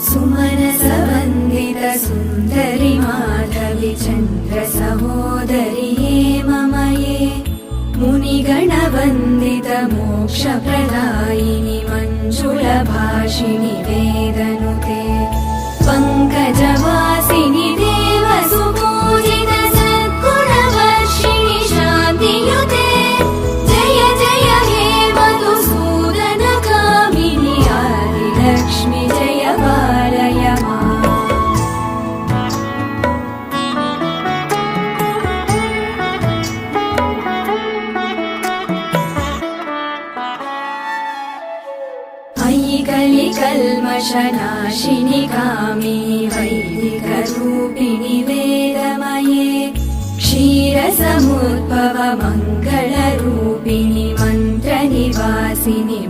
सुमनसवन्दित सुन्दरि माधवि चन्द्र सहोदरि हेममये मुनिगणवन्दित मोक्षप्रदायिनि मञ्जुलभाषिणि वेदनुते पङ्कजवासिनि देवसुपूजित सद्गुणवर्षिणि शान्तियुते जय जय हे मधुसूदन कामिनि आदिलक्ष्मि जय पालय माम्। अयि कलिकल्मषनाशिनि कामिनि वैदिकरूपिणि वेदमये क्षीरसमुद्भव मङ्गलरूपिणि मन्त्रनिवासिनि